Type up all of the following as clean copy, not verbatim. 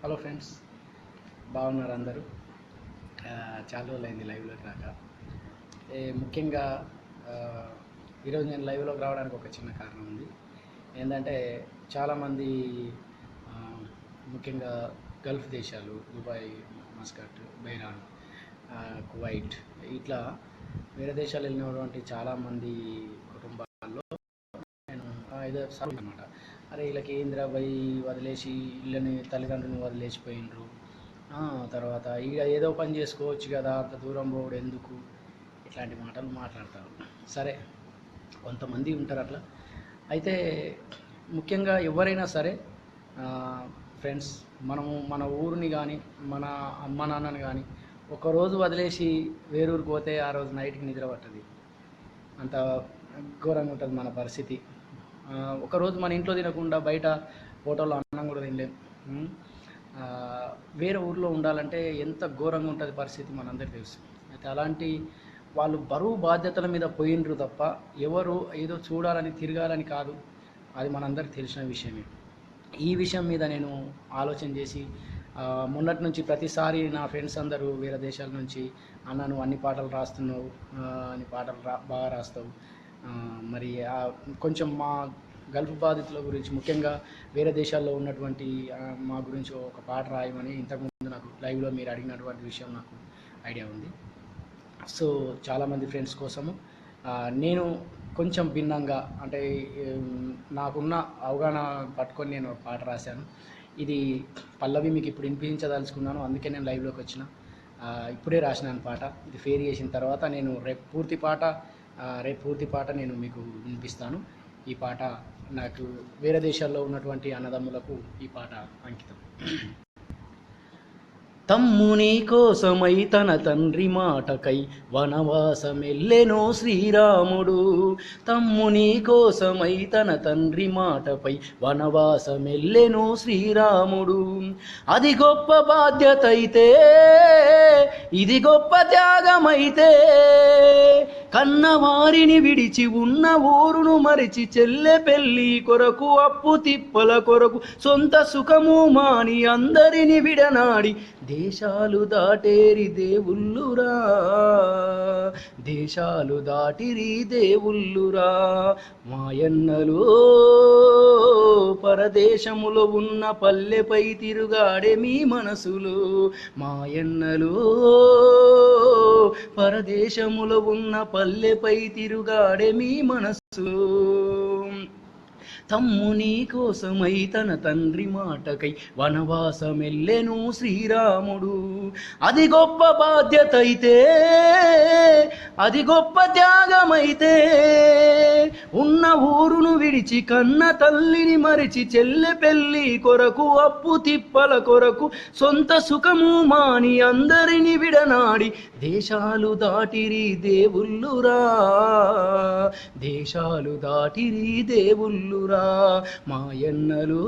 Hello friends, బాగున్నారు అందరూ? చాలా రోజులైంది లైవ్లోకి రాక. ముఖ్యంగా ఆ, ఈరోజు నేను లైవ్లోకి రావడానికి ఒక చిన్న కారణం ఉంది. ఏంటంటే చాలామంది ఆ, ముఖ్యంగా గల్ఫ్ దేశాలు, దుబాయ్, మస్కట్, బైరాన్, కువైట్, ఇట్లా వేరే దేశాలు వెళ్ళినటువంటి చాలామంది కుటుంబాల్లో నేను ఐదో సార్లు అనమాట. అరే వీళ్ళకి ఏందిరా పోయి వదిలేసి ఇళ్ళని తల్లిదండ్రులను వదిలేసిపోయినరు, తర్వాత ఇక ఏదో పని చేసుకోవచ్చు కదా, అంత దూరం పోవడం ఎందుకు, ఇట్లాంటి మాటలు మాట్లాడతారు. సరే, కొంతమంది ఉంటారు అట్లా. అయితే ముఖ్యంగా ఎవరైనా సరే ఫ్రెండ్స్, మనము మన ఊరిని కానీ మన అమ్మ నాన్నని కానీ ఒకరోజు వదిలేసి వేరూరికి పోతే ఆ రోజు నైట్కి నిద్ర పట్టది. అంత ఘోరంగా ఉంటుంది మన పరిస్థితి. ఒకరోజు మన ఇంట్లో తినకుండా బయట హోటల్లో అన్నం కూడా తినలేం. వేరే ఊర్లో ఉండాలంటే ఎంత ఘోరంగా ఉంటుంది పరిస్థితి మనందరికీ తెలుసు. అయితే అలాంటి వాళ్ళు బరువు బాధ్యతల మీద పోయినరు తప్ప ఎవరు ఏదో చూడాలని తిరగాలని కాదు. అది మనందరికి తెలిసిన విషయమే. ఈ విషయం మీద నేను ఆలోచన చేసి మొన్నటి నుంచి ప్రతిసారి నా ఫ్రెండ్స్ అందరూ వేరే దేశాల నుంచి, అన్న నువ్వు అన్ని పాటలు రాస్తున్నావు, అన్ని పాటలు బాగా రాస్తావు, మరి కొంచెం మా గల్ఫ్ బాధితుల గురించి, ముఖ్యంగా వేరే దేశాల్లో ఉన్నటువంటి మా గురించి ఒక పాట రాయమని ఇంతకుముందు నాకు లైవ్లో మీరు అడిగినటువంటి విషయం నాకు ఐడియా ఉంది. సో చాలామంది ఫ్రెండ్స్ కోసము నేను కొంచెం భిన్నంగా, అంటే నాకున్న అవగాహన పట్టుకొని నేను ఒక పాట రాశాను. ఇది పల్లవి మీకు ఇప్పుడు వినిపించదలుచుకున్నాను, అందుకే నేను లైవ్లోకి వచ్చిన. ఇప్పుడే రాసినాను పాట. ఇది ఫేర్ చేసిన తర్వాత నేను రేపు పూర్తి పాట నేను మీకు వినిపిస్తాను. ఈ పాట నాకు వేరే దేశాల్లో ఉన్నటువంటి అన్నదమ్ములకు ఈ పాట అంకితం. తమ్ముని కోసమై తన తండ్రి మాటకై వనవాసమెల్లెనో శ్రీరాముడు. తమ్ముని కోసమై తన తండ్రి మాటపై వనవాసమెల్లెనో శ్రీరాముడు. అది గొప్ప బాధ్యత అయితే, ఇది గొప్ప త్యాగమైతే, కన్నవారిని విడిచి ఉన్న ఊరును మరిచి చెల్లె పెళ్ళి కొరకు, అప్పు తిప్పల కొరకు, సొంత సుఖము మాని అందరిని విడనాడి దేశాలు దాటేరి దేవుళ్ళురా, దేశాలు దాటిరి దేవుళ్ళురా. మాయన్నలు పరదేశములో ఉన్న పల్లెపై తిరుగాడే మీ మనసులు, మాయన్నలు పరదేశములో ఉన్న పల్లెపై తిరుగాడే మీ మనసులు. తమ్ముని కోసమై తన తండ్రి మాటకై వనవాసమెల్లెను శ్రీరాముడు. అది గొప్ప బాధ్యత అయితే, అది గొప్ప త్యాగమైతే, ఉన్న ఊరును విడిచి కన్న తల్లిని మరిచి చెల్లె పెళ్ళి కొరకు, అప్పు తిప్పల కొరకు, సొంత సుఖము మాని అందరిని విడనాడి దేశాలు దాటిరి దేవుళ్ళురా, దేశాలు దాటిరి దేవుళ్ళురా. మాయన్నలు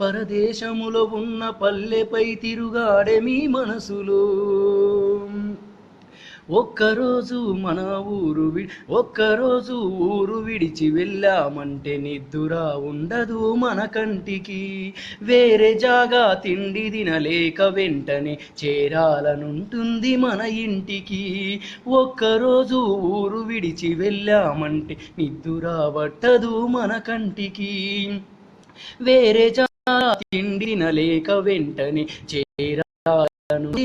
పరదేశములో ఉన్న పల్లెపై తిరుగాడే మీ మనసులు. ఒక్కరోజు ఊరు విడిచి వెళ్ళామంటే నిద్దురా ఉండదు మన కంటికి. వేరే జాగా తిండి తినలేక వెంటనే చేరాలనుంటుంది మన ఇంటికి. ఒక్కరోజు ఊరు విడిచి వెళ్ళామంటే నిద్దురా పట్టదు మన కంటికి. వేరే జాగా తిండి తినలేక వెంటనే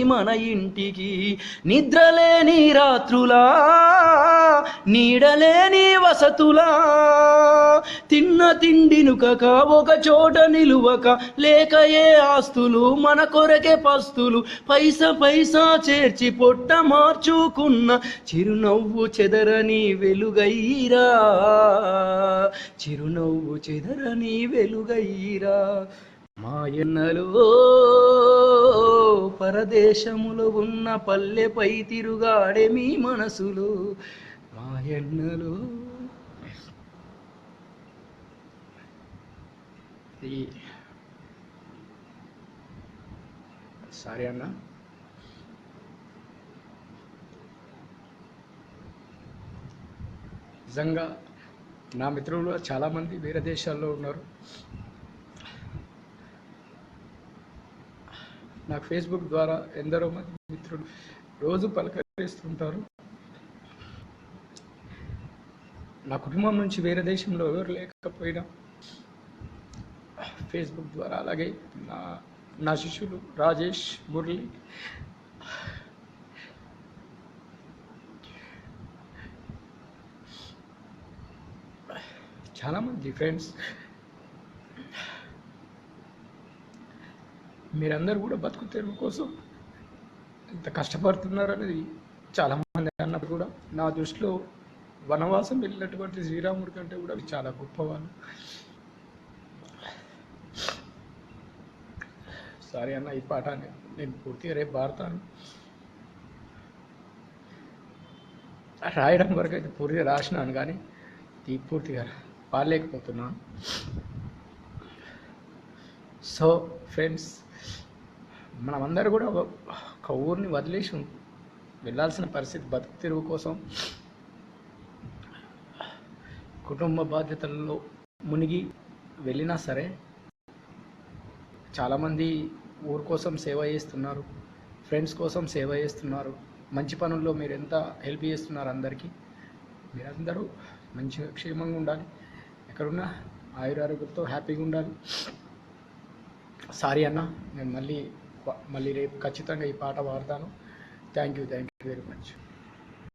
మన ఇంటికి. నిద్రలేని రాత్రులా, నీడలేని వసతులా, తిన్న తిండినుకక ఒక చోట నిలువక, లేక ఏ ఆస్తులు మన కొరకే పస్తులు, పైసా చేర్చి పొట్ట మార్చుకున్న చిరునవ్వు చెదరని వెలుగైరా, చిరునవ్వు చెదరని వెలుగైరా. మాయన్నలో పరదేశములో ఉన్న పల్లెపై తిరుగాడే మీ మనసులు, మాయన్నలో. సారీ అన్న, నిజంగా నా మిత్రులు చాలామంది వేరే దేశాల్లో ఉన్నారు. నాకు ఫేస్బుక్ ద్వారా ఎందరో మంది మిత్రులు రోజు పలకరిస్తుంటారు. నా కుటుంబం నుంచి వేరే దేశంలో ఎవరు లేకపోయినా ఫేస్బుక్ ద్వారా, అలాగే నా శిష్యులు రాజేష్, మురళి, చాలామంది ఫ్రెండ్స్, మీరందరూ కూడా బతుకు తెరువు కోసం ఎంత కష్టపడుతున్నారు అనేది చాలామంది అన్నప్పుడు కూడా నా దృష్టిలో వనవాసం వెళ్ళినటువంటి శ్రీరాముడి కంటే కూడా చాలా గొప్పవాళ్ళు. సారీ అన్న, ఈ పాట నేను పూర్తిగా రేపు పాడతాను. రాయడం వరకు అయితే పూర్తిగా రాసినాను, కానీ పూర్తిగా పాడలేకపోతున్నాను. సో ఫ్రెండ్స్, మనమందరూ కూడా ఒక ఊరిని వదిలేసి వెళ్ళాల్సిన పరిస్థితి, బతుకు తెరువు కోసం కుటుంబ బాధ్యతల్లో మునిగి వెళ్ళినా సరే చాలామంది ఊరు కోసం సేవ చేస్తున్నారు, ఫ్రెండ్స్ కోసం సేవ చేస్తున్నారు. మంచి పనుల్లో మీరు ఎంత హెల్ప్ చేస్తున్నారు అందరికీ. మీరందరూ మంచిగా క్షేమంగా ఉండాలి, ఎక్కడున్నా ఆయురారోగ్యంతో హ్యాపీగా ఉండాలి. సారీ అన్న, నేను మళ్ళీ రేపు ఖచ్చితంగా ఈ పాట పాడతాను. Thank you very much.